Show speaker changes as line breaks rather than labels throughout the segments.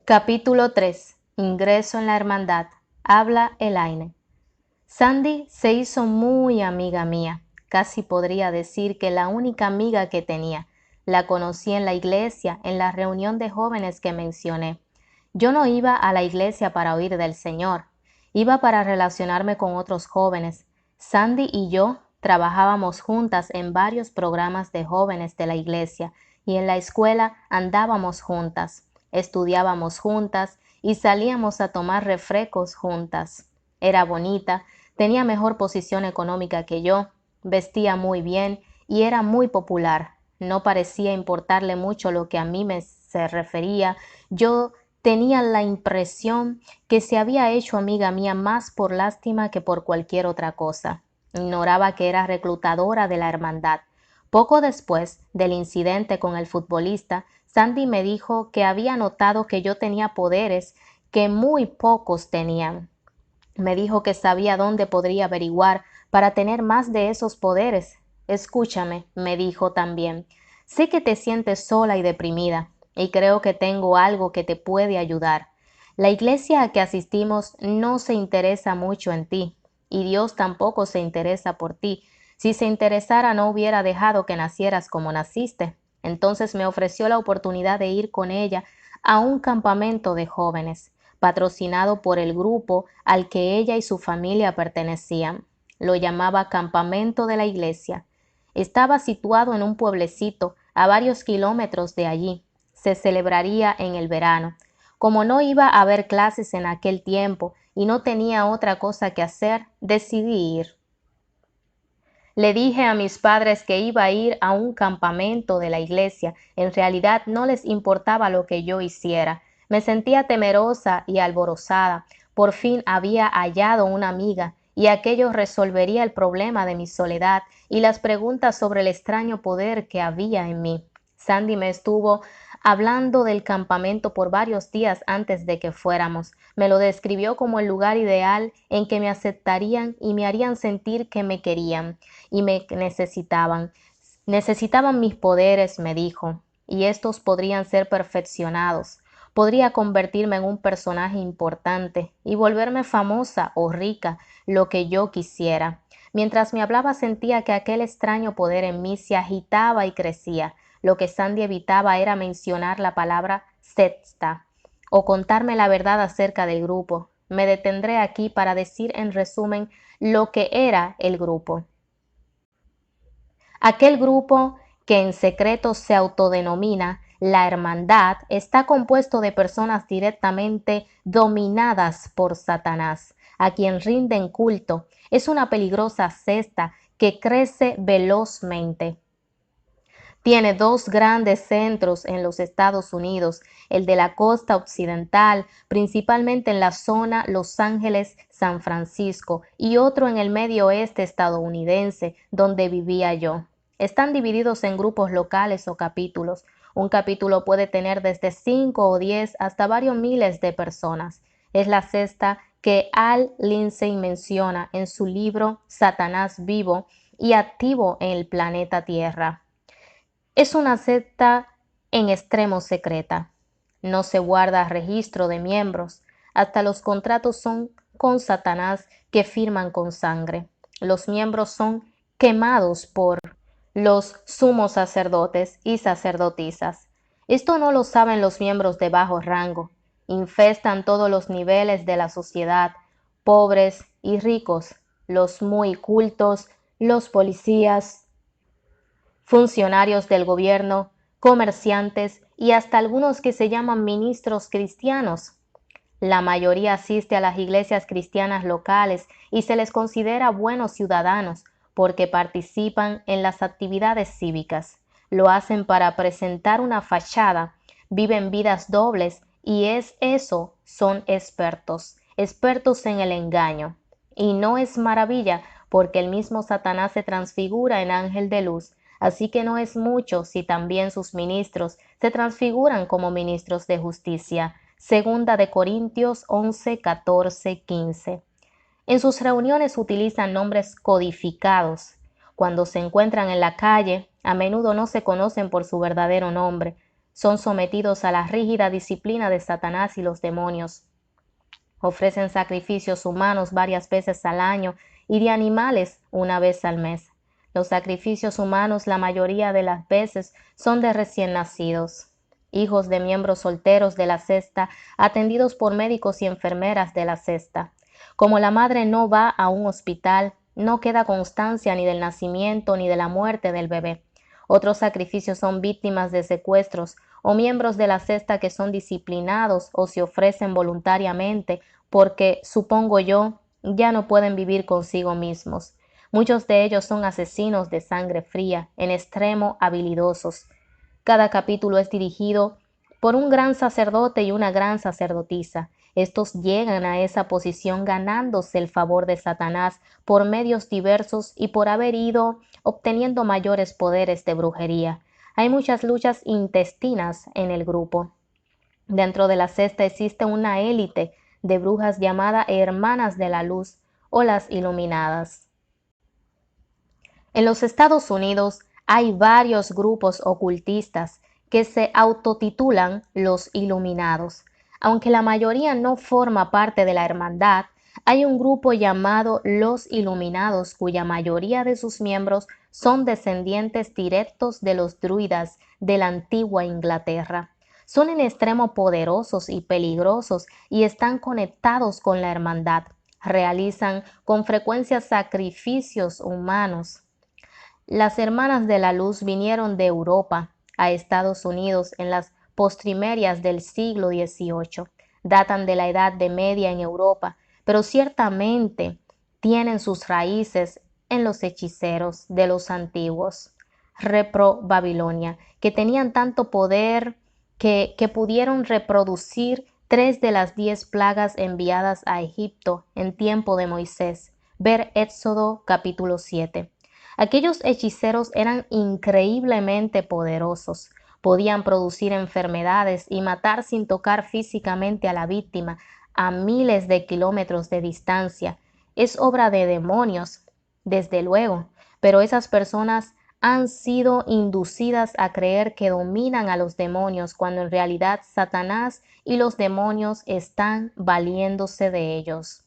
Capítulo 3. Ingreso en la hermandad. Habla Elaine. Sandy se hizo muy amiga mía. Casi podría decir que la única amiga que tenía. La conocí en la iglesia, en la reunión de jóvenes que mencioné. Yo no iba a la iglesia para oír del Señor. Iba para relacionarme con otros jóvenes. Sandy y yo trabajábamos juntas en varios programas de jóvenes de la iglesia y en la escuela andábamos juntas, estudiábamos juntas y salíamos a tomar refrescos juntas. Era bonita, tenía mejor posición económica que yo, vestía muy bien y era muy popular. No parecía importarle mucho lo que a mí me se refería. Yo tenía la impresión que se había hecho amiga mía más por lástima que por cualquier otra cosa. Ignoraba que era reclutadora de la hermandad. Poco después del incidente con el futbolista, Sandy me dijo que había notado que yo tenía poderes que muy pocos tenían. Me dijo que sabía dónde podría averiguar para tener más de esos poderes. Escúchame, me dijo también. Sé que te sientes sola y deprimida, y creo que tengo algo que te puede ayudar. La iglesia a que asistimos no se interesa mucho en ti, y Dios tampoco se interesa por ti. Si se interesara no hubiera dejado que nacieras como naciste. Entonces me ofreció la oportunidad de ir con ella a un campamento de jóvenes patrocinado por el grupo al que ella y su familia pertenecían. Lo llamaba Campamento de la Iglesia. Estaba situado en un pueblecito a varios kilómetros de allí. Se celebraría en el verano. Como no iba a haber clases en aquel tiempo y no tenía otra cosa que hacer, decidí ir. Le dije a mis padres que iba a ir a un campamento de la iglesia. En realidad no les importaba lo que yo hiciera. Me sentía temerosa y alborozada. Por fin había hallado una amiga y aquello resolvería el problema de mi soledad y las preguntas sobre el extraño poder que había en mí. Sandy me estuvo hablando del campamento por varios días antes de que fuéramos. Me lo describió como el lugar ideal en que me aceptarían y me harían sentir que me querían y me necesitaban. Necesitaban mis poderes, me dijo, y estos podrían ser perfeccionados. Podría convertirme en un personaje importante y volverme famosa o rica, lo que yo quisiera. Mientras me hablaba sentía que aquel extraño poder en mí se agitaba y crecía. Lo que Sandy evitaba era mencionar la palabra secta o contarme la verdad acerca del grupo. Me detendré aquí para decir en resumen lo que era el grupo. Aquel grupo que en secreto se autodenomina la Hermandad está compuesto de personas directamente dominadas por Satanás, a quien rinden culto. Es una peligrosa cesta que crece velozmente. Tiene dos grandes centros en los Estados Unidos, el de la costa occidental, principalmente en la zona Los Ángeles-San Francisco, y otro en el medio oeste estadounidense, donde vivía yo. Están divididos en grupos locales o capítulos. Un capítulo puede tener desde 5 o 10 hasta varios miles de personas. Es la cesta que Al Lindsey menciona en su libro Satanás vivo y activo en el planeta Tierra. Es una secta en extremo secreta. No se guarda registro de miembros. Hasta los contratos son con Satanás que firman con sangre. Los miembros son quemados por los sumos sacerdotes y sacerdotisas. Esto no lo saben los miembros de bajo rango. Infestan todos los niveles de la sociedad, pobres y ricos, los muy cultos, los policías, funcionarios del gobierno, comerciantes y hasta algunos que se llaman ministros cristianos. La mayoría asiste a las iglesias cristianas locales y se les considera buenos ciudadanos porque participan en las actividades cívicas. Lo hacen para presentar una fachada, viven vidas dobles y son expertos, expertos en el engaño. Y no es maravilla porque el mismo Satanás se transfigura en ángel de luz. Así que no es mucho si también sus ministros se transfiguran como ministros de justicia. Segunda de Corintios 11, 14, 15. En sus reuniones utilizan nombres codificados. Cuando se encuentran en la calle, a menudo no se conocen por su verdadero nombre. Son sometidos a la rígida disciplina de Satanás y los demonios. Ofrecen sacrificios humanos varias veces al año y de animales una vez al mes. Los sacrificios humanos la mayoría de las veces son de recién nacidos, hijos de miembros solteros de la cesta, atendidos por médicos y enfermeras de la cesta. Como la madre no va a un hospital, no queda constancia ni del nacimiento ni de la muerte del bebé. Otros sacrificios son víctimas de secuestros o miembros de la cesta que son disciplinados o se ofrecen voluntariamente porque, supongo yo, ya no pueden vivir consigo mismos. Muchos de ellos son asesinos de sangre fría, en extremo habilidosos. Cada capítulo es dirigido por un gran sacerdote y una gran sacerdotisa. Estos llegan a esa posición ganándose el favor de Satanás por medios diversos y por haber ido obteniendo mayores poderes de brujería. Hay muchas luchas intestinas en el grupo. Dentro de la cesta existe una élite de brujas llamada Hermanas de la Luz o las Iluminadas. En los Estados Unidos hay varios grupos ocultistas que se autotitulan los Iluminados. Aunque la mayoría no forma parte de la hermandad, hay un grupo llamado los Iluminados cuya mayoría de sus miembros son descendientes directos de los druidas de la antigua Inglaterra. Son en extremo poderosos y peligrosos y están conectados con la hermandad. Realizan con frecuencia sacrificios humanos. Las Hermanas de la Luz vinieron de Europa a Estados Unidos en las postrimerias del siglo XVIII. Datan de la Edad de Media en Europa, pero ciertamente tienen sus raíces en los hechiceros de los antiguos, repro-Babilonia, que tenían tanto poder que pudieron reproducir 3 de las 10 plagas enviadas a Egipto en tiempo de Moisés. Ver Éxodo capítulo 7. Aquellos hechiceros eran increíblemente poderosos. Podían producir enfermedades y matar sin tocar físicamente a la víctima a miles de kilómetros de distancia. Es obra de demonios, desde luego, pero esas personas han sido inducidas a creer que dominan a los demonios cuando en realidad Satanás y los demonios están valiéndose de ellos.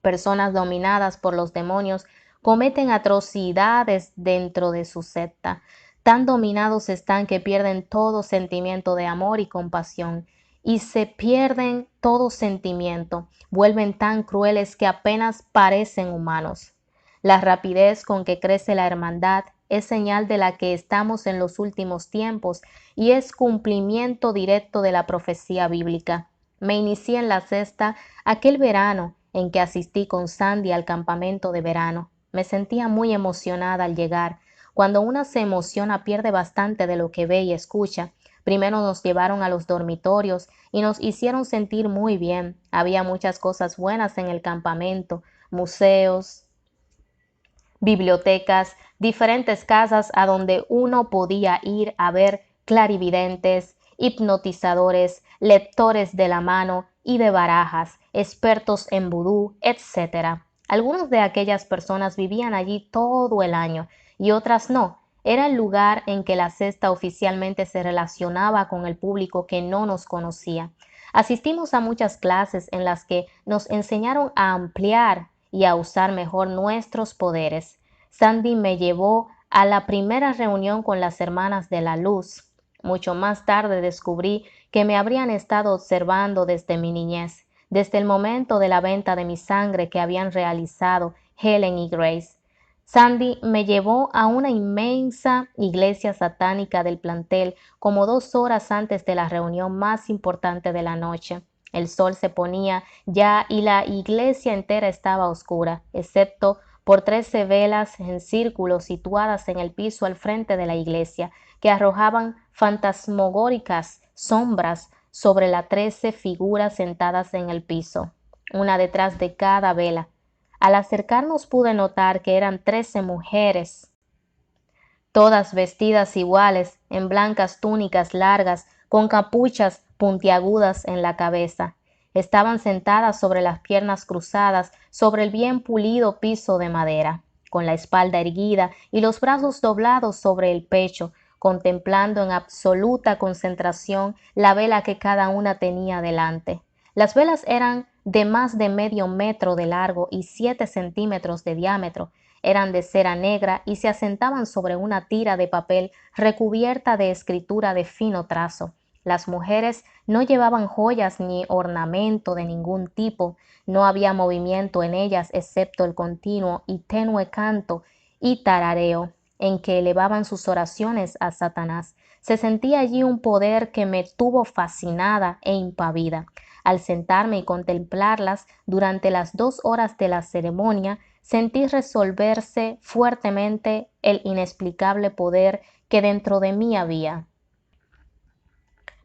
Personas dominadas por los demonios cometen atrocidades dentro de su secta. Tan dominados están que pierden todo sentimiento de amor y compasión, y se pierden todo sentimiento, vuelven tan crueles que apenas parecen humanos. La rapidez con que crece la hermandad es señal de la que estamos en los últimos tiempos y es cumplimiento directo de la profecía bíblica. Me inicié en la cesta aquel verano en que asistí con Sandy al campamento de verano. Me sentía muy emocionada al llegar. Cuando una se emociona pierde bastante de lo que ve y escucha. Primero nos llevaron a los dormitorios y nos hicieron sentir muy bien. Había muchas cosas buenas en el campamento, museos, bibliotecas, diferentes casas a donde uno podía ir a ver clarividentes, hipnotizadores, lectores de la mano y de barajas, expertos en vudú, etc. Algunas de aquellas personas vivían allí todo el año y otras no. Era el lugar en que la cesta oficialmente se relacionaba con el público que no nos conocía. Asistimos a muchas clases en las que nos enseñaron a ampliar y a usar mejor nuestros poderes. Sandy me llevó a la primera reunión con las Hermanas de la Luz. Mucho más tarde descubrí que me habrían estado observando desde mi niñez, desde el momento de la venta de mi sangre que habían realizado Helen y Grace. Sandy me llevó a una inmensa iglesia satánica del plantel como 2 horas antes de la reunión más importante de la noche. El sol se ponía ya y la iglesia entera estaba oscura, excepto por 13 velas en círculo situadas en el piso al frente de la iglesia, que arrojaban fantasmagóricas sombras sobre las 13 figuras sentadas en el piso, una detrás de cada vela. Al acercarnos pude notar que eran 13 mujeres, todas vestidas iguales, en blancas túnicas largas, con capuchas puntiagudas en la cabeza. Estaban sentadas sobre las piernas cruzadas sobre el bien pulido piso de madera, con la espalda erguida y los brazos doblados sobre el pecho, contemplando en absoluta concentración la vela que cada una tenía delante. Las velas eran de más de medio metro de largo y 7 centímetros de diámetro. Eran de cera negra y se asentaban sobre una tira de papel recubierta de escritura de fino trazo. Las mujeres no llevaban joyas ni ornamento de ningún tipo. No había movimiento en ellas excepto el continuo y tenue canto y tarareo en que elevaban sus oraciones a Satanás. Se sentía allí un poder que me tuvo fascinada e impávida. Al sentarme y contemplarlas durante las 2 horas de la ceremonia, sentí resolverse fuertemente el inexplicable poder que dentro de mí había.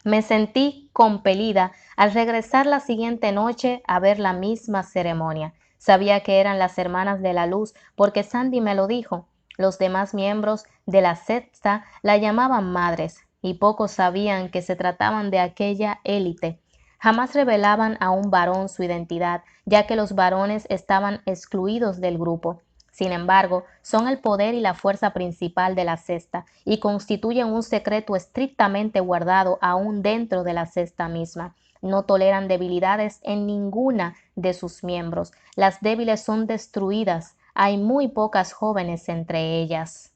Me sentí compelida al regresar la siguiente noche a ver la misma ceremonia. Sabía que eran las hermanas de la luz porque Sandy me lo dijo. Los demás miembros de la secta la llamaban madres y pocos sabían que se trataban de aquella élite. Jamás revelaban a un varón su identidad, ya que los varones estaban excluidos del grupo. Sin embargo, son el poder y la fuerza principal de la cesta y constituyen un secreto estrictamente guardado aún dentro de la cesta misma. No toleran debilidades en ninguna de sus miembros. Las débiles son destruidas. Hay muy pocas jóvenes entre ellas.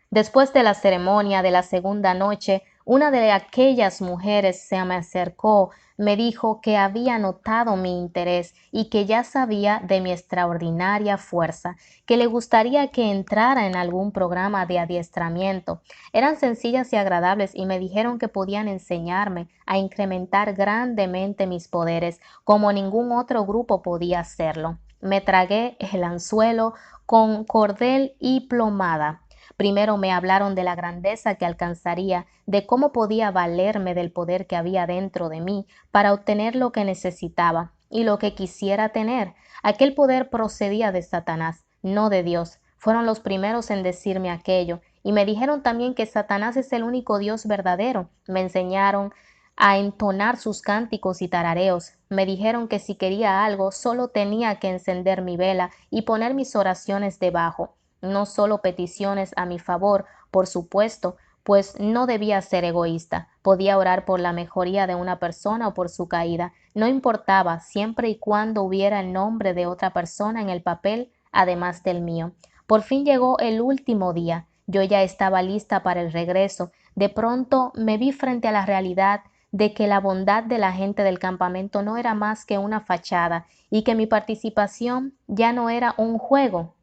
Después de la ceremonia de la segunda noche, una de aquellas mujeres se me acercó, me dijo que había notado mi interés y que ya sabía de mi extraordinaria fuerza, que le gustaría que entrara en algún programa de adiestramiento. Eran sencillas y agradables y me dijeron que podían enseñarme a incrementar grandemente mis poderes, como ningún otro grupo podía hacerlo. Me tragué el anzuelo con cordel y plomada. Primero me hablaron de la grandeza que alcanzaría, de cómo podía valerme del poder que había dentro de mí para obtener lo que necesitaba y lo que quisiera tener. Aquel poder procedía de Satanás, no de Dios. Fueron los primeros en decirme aquello, y me dijeron también que Satanás es el único Dios verdadero. Me enseñaron a entonar sus cánticos y tarareos. Me dijeron que si quería algo, solo tenía que encender mi vela y poner mis oraciones debajo. No solo peticiones a mi favor, por supuesto, pues no debía ser egoísta. Podía orar por la mejoría de una persona o por su caída. No importaba, siempre y cuando hubiera el nombre de otra persona en el papel, además del mío. Por fin llegó el último día. Yo ya estaba lista para el regreso. De pronto me vi frente a la realidad de que la bondad de la gente del campamento no era más que una fachada y que mi participación ya no era un juego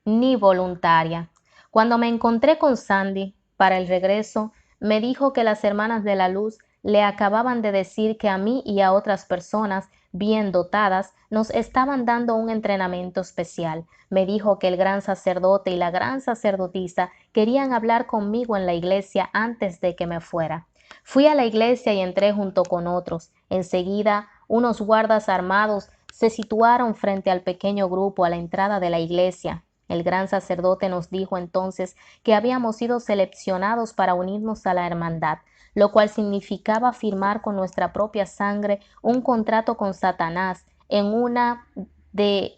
ni voluntaria. Cuando me encontré con Sandy para el regreso, me dijo que las hermanas de la luz le acababan de decir que a mí y a otras personas bien dotadas nos estaban dando un entrenamiento especial. Me dijo que el gran sacerdote y la gran sacerdotisa querían hablar conmigo en la iglesia antes de que me fuera. Fui a la iglesia y entré junto con otros. Enseguida, unos guardas armados se situaron frente al pequeño grupo a la entrada de la iglesia. El gran sacerdote nos dijo entonces que habíamos sido seleccionados para unirnos a la hermandad, lo cual significaba firmar con nuestra propia sangre un contrato con Satanás en una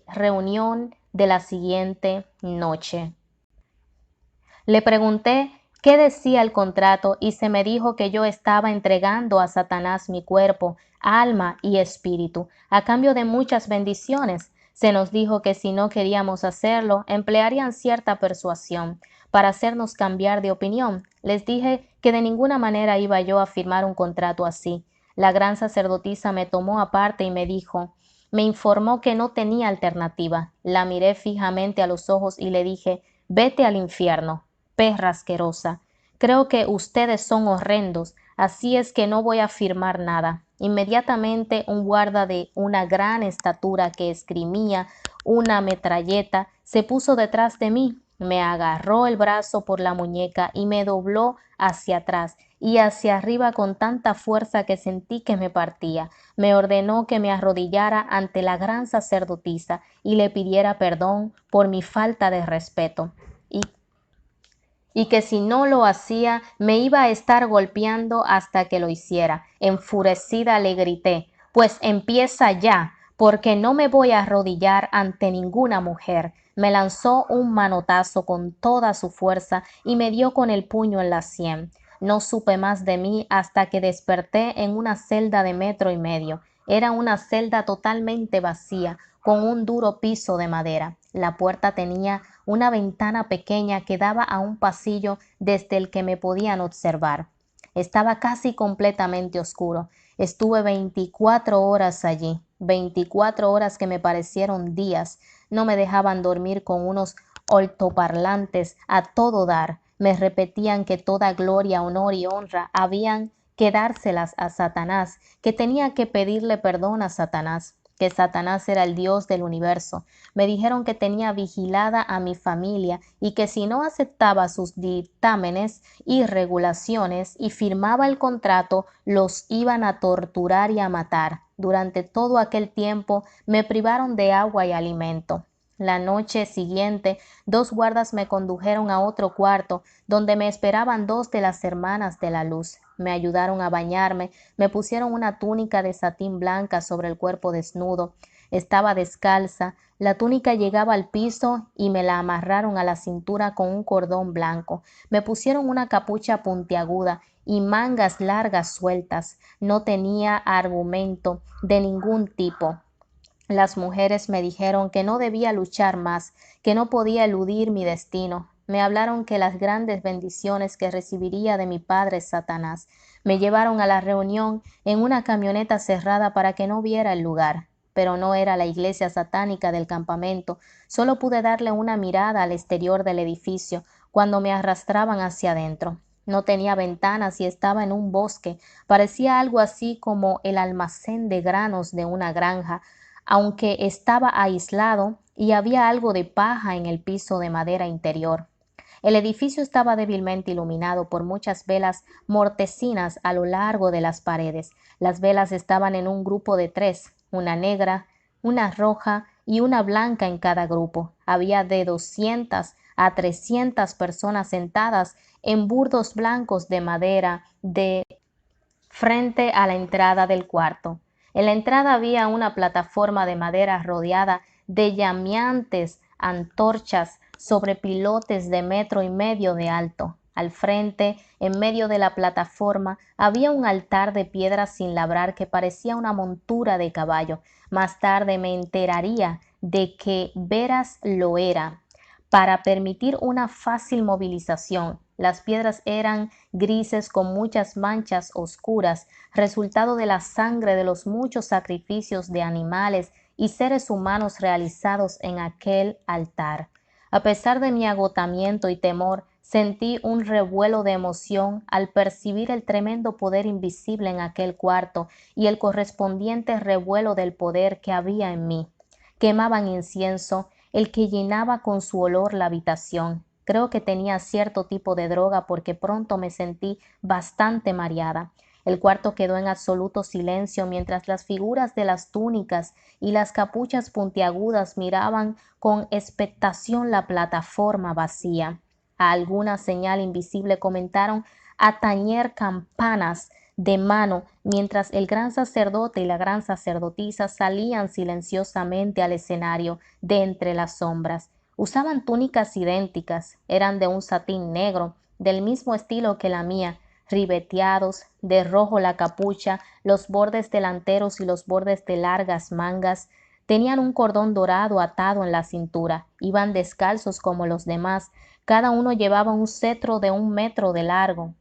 reunión de la siguiente noche. Le pregunté qué decía el contrato y se me dijo que yo estaba entregando a Satanás mi cuerpo, alma y espíritu, a cambio de muchas bendiciones. Se nos dijo que si no queríamos hacerlo, emplearían cierta persuasión para hacernos cambiar de opinión. Les dije que de ninguna manera iba yo a firmar un contrato así. La gran sacerdotisa me tomó aparte y me informó que no tenía alternativa. La miré fijamente a los ojos y le dije, vete al infierno, perra asquerosa. Creo que ustedes son horrendos, así es que no voy a firmar nada. Inmediatamente un guarda de una gran estatura que esgrimía una metralleta se puso detrás de mí, me agarró el brazo por la muñeca y me dobló hacia atrás y hacia arriba con tanta fuerza que sentí que me partía. Me ordenó que me arrodillara ante la gran sacerdotisa y le pidiera perdón por mi falta de respeto. Y que si no lo hacía me iba a estar golpeando hasta que lo hiciera. Enfurecida le grité, pues empieza ya, porque no me voy a arrodillar ante ninguna mujer. Me lanzó un manotazo con toda su fuerza y me dio con el puño en la sien. No supe más de mí hasta que desperté en una celda de 1,5 metros. Era una celda totalmente vacía, con un duro piso de madera. La puerta tenía una ventana pequeña que daba a un pasillo desde el que me podían observar. Estaba casi completamente oscuro. Estuve 24 horas allí, 24 horas que me parecieron días. No me dejaban dormir con unos altoparlantes a todo dar. Me repetían que toda gloria, honor y honra habían que dárselas a Satanás, que tenía que pedirle perdón a Satanás, que Satanás era el Dios del universo. Me dijeron que tenía vigilada a mi familia y que si no aceptaba sus dictámenes y regulaciones y firmaba el contrato, los iban a torturar y a matar. Durante todo aquel tiempo me privaron de agua y alimento. La noche siguiente, 2 guardas me condujeron a otro cuarto, donde me esperaban 2 de las hermanas de la luz. Me ayudaron a bañarme, me pusieron una túnica de satín blanca sobre el cuerpo desnudo. Estaba descalza, la túnica llegaba al piso y me la amarraron a la cintura con un cordón blanco. Me pusieron una capucha puntiaguda y mangas largas sueltas. No tenía argumento de ningún tipo. Las mujeres me dijeron que no debía luchar más, que no podía eludir mi destino. Me hablaron que las grandes bendiciones que recibiría de mi padre Satanás. Me llevaron a la reunión en una camioneta cerrada para que no viera el lugar. Pero no era la iglesia satánica del campamento. Solo pude darle una mirada al exterior del edificio cuando me arrastraban hacia adentro. No tenía ventanas y estaba en un bosque. Parecía algo así como el almacén de granos de una granja, aunque estaba aislado y había algo de paja en el piso de madera interior. El edificio estaba débilmente iluminado por muchas velas mortecinas a lo largo de las paredes. Las velas estaban en un grupo de 3, una negra, una roja y una blanca en cada grupo. Había de 200 a 300 personas sentadas en burdos blancos de madera de frente a la entrada del cuarto. En la entrada había una plataforma de madera rodeada de llameantes antorchas sobre pilotes de 1,5 metros de alto. Al frente, en medio de la plataforma, había un altar de piedra sin labrar que parecía una montura de caballo. Más tarde me enteraría de que veras lo era. Para permitir una fácil movilización, las piedras eran grises con muchas manchas oscuras, resultado de la sangre de los muchos sacrificios de animales y seres humanos realizados en aquel altar. A pesar de mi agotamiento y temor, sentí un revuelo de emoción al percibir el tremendo poder invisible en aquel cuarto y el correspondiente revuelo del poder que había en mí. Quemaban incienso, el que llenaba con su olor la habitación. Creo que tenía cierto tipo de droga porque pronto me sentí bastante mareada. El cuarto quedó en absoluto silencio mientras las figuras de las túnicas y las capuchas puntiagudas miraban con expectación la plataforma vacía. A alguna señal invisible comenzaron a tañer campanas de mano mientras el gran sacerdote y la gran sacerdotisa salían silenciosamente al escenario de entre las sombras. Usaban túnicas idénticas, eran de un satín negro, del mismo estilo que la mía, ribeteados, de rojo la capucha, los bordes delanteros y los bordes de largas mangas. Tenían un cordón dorado atado en la cintura, iban descalzos como los demás, cada uno llevaba un cetro de 1 metro de largo.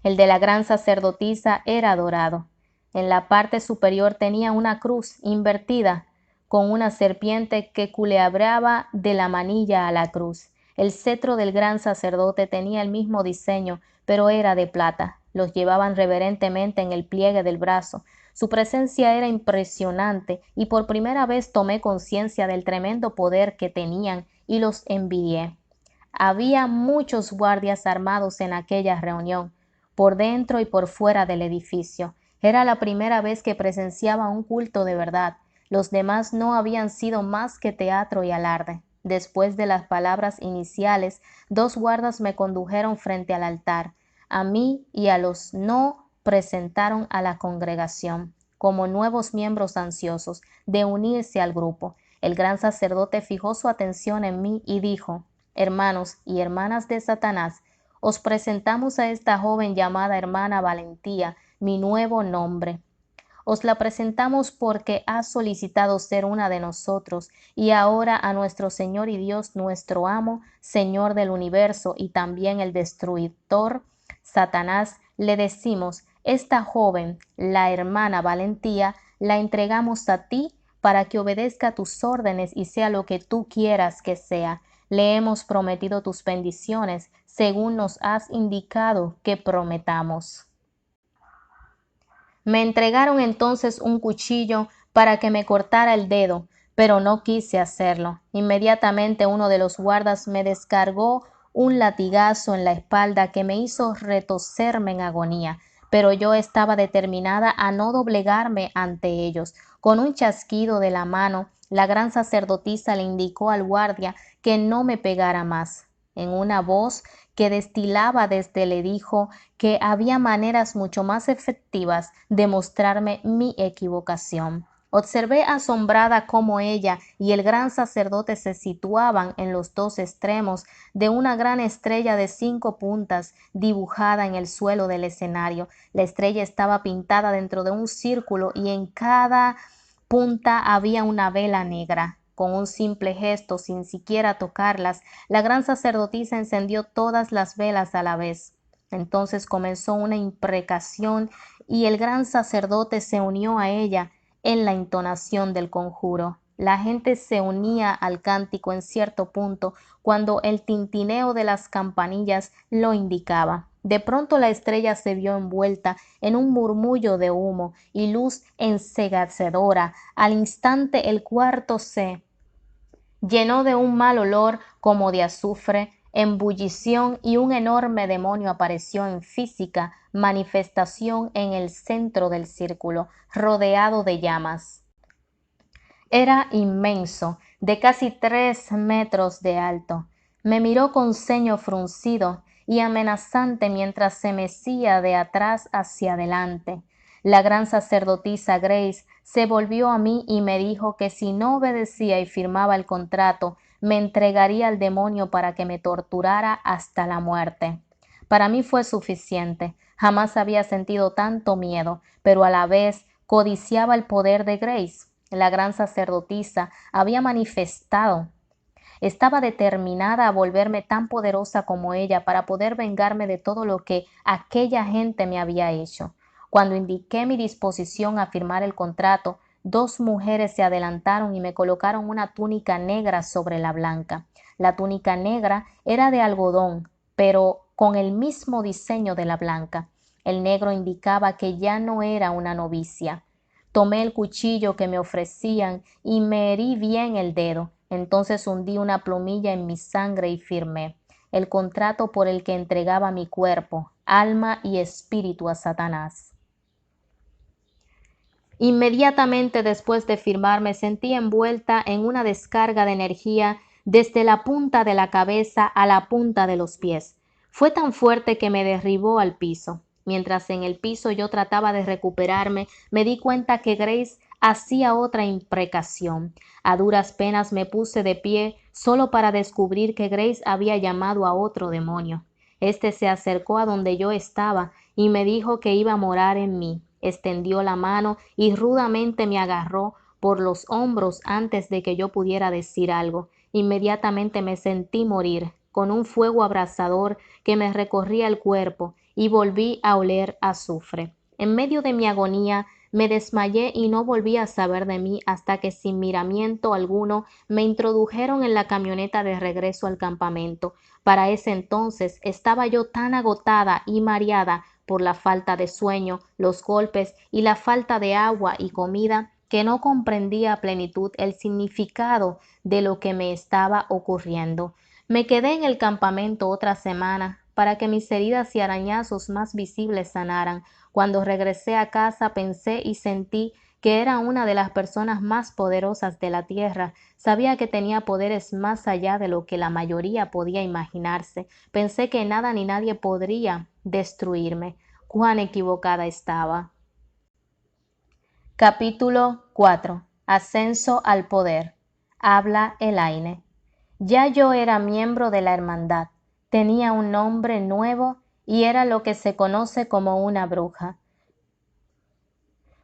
El de la gran sacerdotisa era dorado. En la parte superior tenía una cruz invertida, con una serpiente que culebreaba de la manilla a la cruz. El cetro del gran sacerdote tenía el mismo diseño, pero era de plata. Los llevaban reverentemente en el pliegue del brazo. Su presencia era impresionante y por primera vez tomé conciencia del tremendo poder que tenían y los envidié. Había muchos guardias armados en aquella reunión, por dentro y por fuera del edificio. Era la primera vez que presenciaba un culto de verdad. Los demás no habían sido más que teatro y alarde. Después de las palabras iniciales, 2 guardas me condujeron frente al altar. A mí y a los no presentaron a la congregación como nuevos miembros ansiosos de unirse al grupo. El gran sacerdote fijó su atención en mí y dijo: Hermanos y hermanas de Satanás, os presentamos a esta joven llamada hermana Valentía, mi nuevo nombre. Os la presentamos porque ha solicitado ser una de nosotros, y ahora a nuestro Señor y Dios, nuestro amo, Señor del universo y también el destructor, Satanás, le decimos: esta joven, la hermana Valentía, la entregamos a ti para que obedezca tus órdenes y sea lo que tú quieras que sea. Le hemos prometido tus bendiciones, según nos has indicado que prometamos. Me entregaron entonces un cuchillo para que me cortara el dedo, pero no quise hacerlo. Inmediatamente uno de los guardas me descargó un latigazo en la espalda que me hizo retorcerme en agonía, pero yo estaba determinada a no doblegarme ante ellos. Con un chasquido de la mano, la gran sacerdotisa le indicó al guardia que no me pegara más. En una voz que destilaba desde le dijo que había maneras mucho más efectivas de mostrarme mi equivocación. Observé asombrada cómo ella y el gran sacerdote se situaban en los dos extremos de una gran estrella de 5 puntas dibujada en el suelo del escenario. La estrella estaba pintada dentro de un círculo y en cada punta había una vela negra. Con un simple gesto, sin siquiera tocarlas, la gran sacerdotisa encendió todas las velas a la vez. Entonces comenzó una imprecación y el gran sacerdote se unió a ella en la entonación del conjuro. La gente se unía al cántico en cierto punto cuando el tintineo de las campanillas lo indicaba. De pronto la estrella se vio envuelta en un murmullo de humo y luz ensegecedora. Al instante el cuarto se llenó de un mal olor como de azufre, embullición, y un enorme demonio apareció en física manifestación en el centro del círculo, rodeado de llamas. Era inmenso, de casi 3 metros de alto. Me miró con ceño fruncido y amenazante mientras se mecía de atrás hacia adelante. La gran sacerdotisa Grace se volvió a mí y me dijo que si no obedecía y firmaba el contrato, me entregaría al demonio para que me torturara hasta la muerte. Para mí fue suficiente. Jamás había sentido tanto miedo, pero a la vez codiciaba el poder de Grace. La gran sacerdotisa había manifestado. Estaba determinada a volverme tan poderosa como ella para poder vengarme de todo lo que aquella gente me había hecho. Cuando indiqué mi disposición a firmar el contrato, 2 mujeres se adelantaron y me colocaron una túnica negra sobre la blanca. La túnica negra era de algodón, pero con el mismo diseño de la blanca. El negro indicaba que ya no era una novicia. Tomé el cuchillo que me ofrecían y me herí bien el dedo. Entonces hundí una plumilla en mi sangre y firmé el contrato por el que entregaba mi cuerpo, alma y espíritu a Satanás. Inmediatamente después de firmar me sentí envuelta en una descarga de energía desde la punta de la cabeza a la punta de los pies. Fue tan fuerte que me derribó al piso. Mientras en el piso yo trataba de recuperarme, me di cuenta que Grace hacía otra imprecación. A duras penas me puse de pie solo para descubrir que Grace había llamado a otro demonio. Este se acercó a donde yo estaba y me dijo que iba a morar en mí. Extendió la mano y rudamente me agarró por los hombros antes de que yo pudiera decir algo. Inmediatamente me sentí morir, con un fuego abrasador que me recorría el cuerpo, y volví a oler azufre. En medio de mi agonía me desmayé y no volví a saber de mí hasta que sin miramiento alguno me introdujeron en la camioneta de regreso al campamento. Para ese entonces estaba yo tan agotada y mareada por la falta de sueño, los golpes y la falta de agua y comida, que no comprendía a plenitud el significado de lo que me estaba ocurriendo. Me quedé en el campamento otra semana para que mis heridas y arañazos más visibles sanaran. Cuando regresé a casa pensé y sentí que era una de las personas más poderosas de la tierra. Sabía que tenía poderes más allá de lo que la mayoría podía imaginarse. Pensé que nada ni nadie podría destruirme. Cuán equivocada estaba. Capítulo 4. Ascenso al poder. habla Elaine. Ya yo era miembro de la hermandad, tenía un nombre nuevo y era lo que se conoce como una bruja.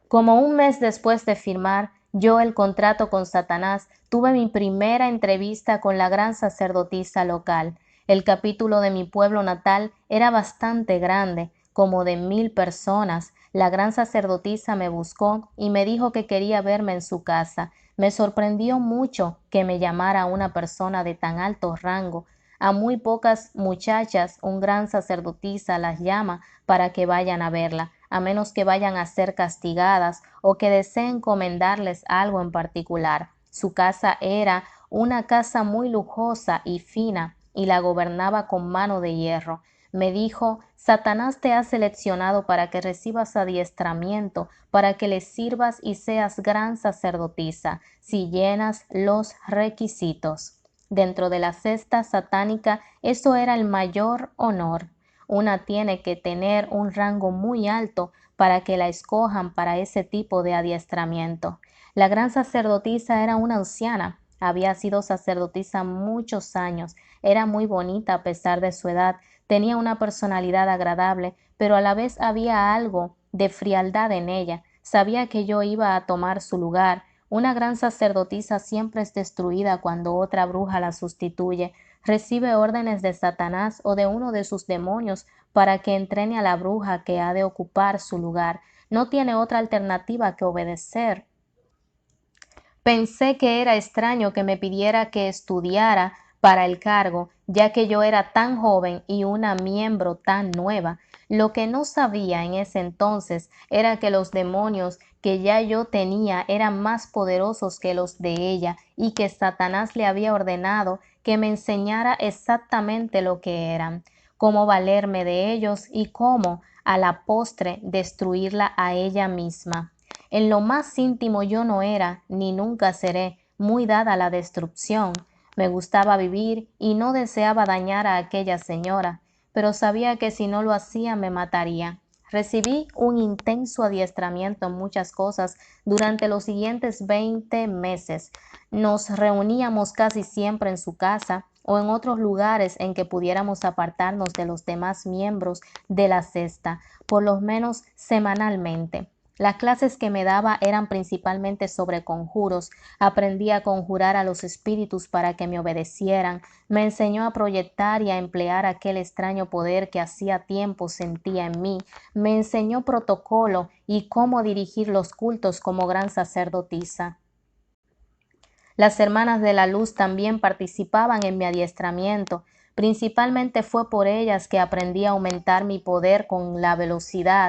Como un mes después de firmar yo el contrato con Satanás, tuve mi primera entrevista con la gran sacerdotisa local. El capítulo de mi pueblo natal era bastante grande, como de 1000 personas. La gran sacerdotisa me buscó y me dijo que quería verme en su casa. Me sorprendió mucho que me llamara una persona de tan alto rango. A muy pocas muchachas un gran sacerdotisa las llama para que vayan a verla, a menos que vayan a ser castigadas o que deseen encomendarles algo en particular. Su casa era una casa muy lujosa y fina y la gobernaba con mano de hierro. Me dijo, Satanás te ha seleccionado para que recibas adiestramiento, para que le sirvas y seas gran sacerdotisa, si llenas los requisitos. Dentro de la cesta satánica eso era el mayor honor. Una tiene que tener un rango muy alto para que la escojan para ese tipo de adiestramiento. La gran sacerdotisa era una anciana, había sido sacerdotisa muchos años, era muy bonita a pesar de su edad, tenía una personalidad agradable, pero a la vez había algo de frialdad en ella. Sabía que yo iba a tomar su lugar. Una gran sacerdotisa siempre es destruida cuando otra bruja la sustituye. Recibe órdenes de Satanás o de uno de sus demonios para que entrene a la bruja que ha de ocupar su lugar. No tiene otra alternativa que obedecer. Pensé que era extraño que me pidiera que estudiara para el cargo, ya que yo era tan joven y una miembro tan nueva. Lo que no sabía en ese entonces era que los demonios que ya yo tenía eran más poderosos que los de ella y que Satanás le había ordenado que me enseñara exactamente lo que eran, cómo valerme de ellos y cómo, a la postre, destruirla a ella misma. En lo más íntimo yo no era, ni nunca seré, muy dada a la destrucción. Me gustaba vivir y no deseaba dañar a aquella señora, pero sabía que si no lo hacía me mataría. Recibí un intenso adiestramiento en muchas cosas durante los siguientes 20 meses. Nos reuníamos casi siempre en su casa o en otros lugares en que pudiéramos apartarnos de los demás miembros de la cesta, por lo menos semanalmente. Las clases que me daba eran principalmente sobre conjuros. Aprendí a conjurar a los espíritus para que me obedecieran. Me enseñó a proyectar y a emplear aquel extraño poder que hacía tiempo sentía en mí. Me enseñó protocolo y cómo dirigir los cultos como gran sacerdotisa. Las hermanas de la luz también participaban en mi adiestramiento. Principalmente fue por ellas que aprendí a aumentar mi poder con la velocidad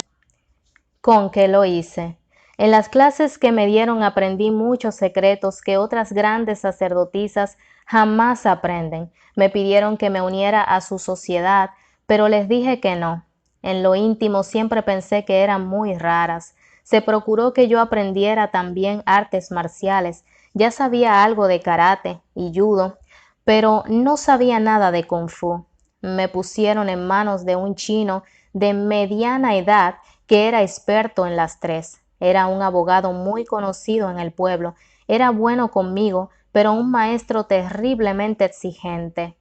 con que lo hice. En las clases que me dieron aprendí muchos secretos que otras grandes sacerdotisas jamás aprenden. Me pidieron que me uniera a su sociedad, pero les dije que no. En lo íntimo siempre pensé que eran muy raras. Se procuró que yo aprendiera también artes marciales. Ya sabía algo de karate y judo, pero no sabía nada de kung fu. Me pusieron en manos de un chino de mediana edad que era experto en las tres. Era un abogado muy conocido en el pueblo. Era bueno conmigo, pero un maestro terriblemente exigente.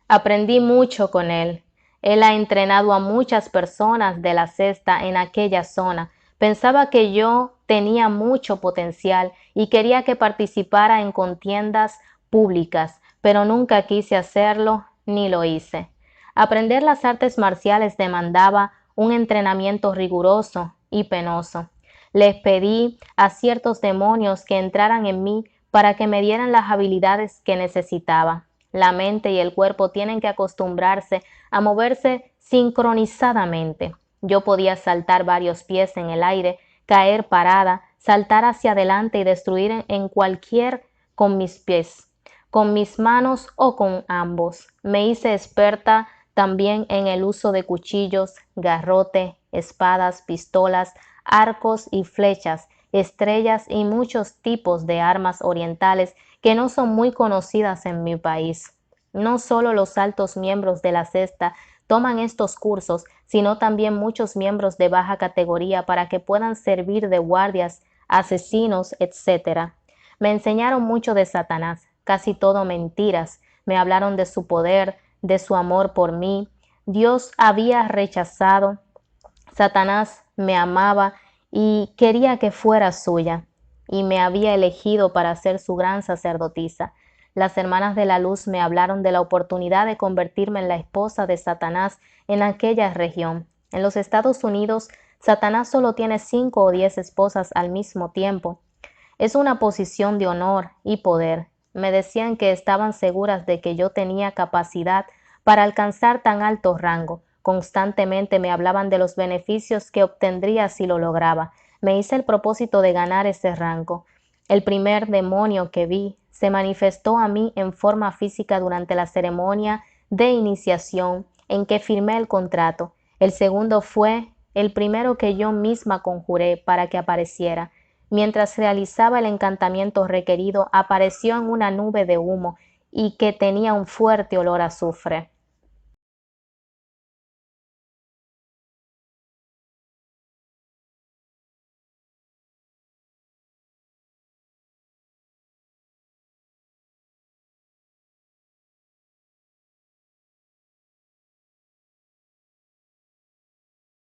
Aprendí mucho con él. Él ha entrenado a muchas personas de la cesta en aquella zona. Pensaba que yo tenía mucho potencial y quería que participara en contiendas públicas, pero nunca quise hacerlo ni lo hice. Aprender las artes marciales demandaba un entrenamiento riguroso y penoso. Les pedí a ciertos demonios que entraran en mí para que me dieran las habilidades que necesitaba. La mente y el cuerpo tienen que acostumbrarse a moverse sincronizadamente. Yo podía saltar varios pies en el aire, caer parada, saltar hacia adelante y destruir en cualquier con mis pies, con mis manos o con ambos. Me hice experta también en el uso de cuchillos, garrote, espadas, pistolas, arcos y flechas, estrellas y muchos tipos de armas orientales que no son muy conocidas en mi país. No solo los altos miembros de la cesta toman estos cursos, sino también muchos miembros de baja categoría para que puedan servir de guardias, asesinos, etc. Me enseñaron mucho de Satanás, casi todo mentiras. Me hablaron de su poder, de su amor por mí. Dios había rechazado. Satanás me amaba y quería que fuera suya, y me había elegido para ser su gran sacerdotisa. Las hermanas de la luz me hablaron de la oportunidad de convertirme en la esposa de Satanás en aquella región. En los Estados Unidos, Satanás solo tiene 5 o 10 esposas al mismo tiempo. Es una posición de honor y poder. Me decían que estaban seguras de que yo tenía capacidad para alcanzar tan alto rango. Constantemente me hablaban de los beneficios que obtendría si lo lograba. Me hice el propósito de ganar ese rango. El primer demonio que vi se manifestó a mí en forma física durante la ceremonia de iniciación en que firmé el contrato. El segundo fue el primero que yo misma conjuré para que apareciera. Mientras realizaba el encantamiento requerido, apareció en una nube de humo y que tenía un fuerte olor a azufre.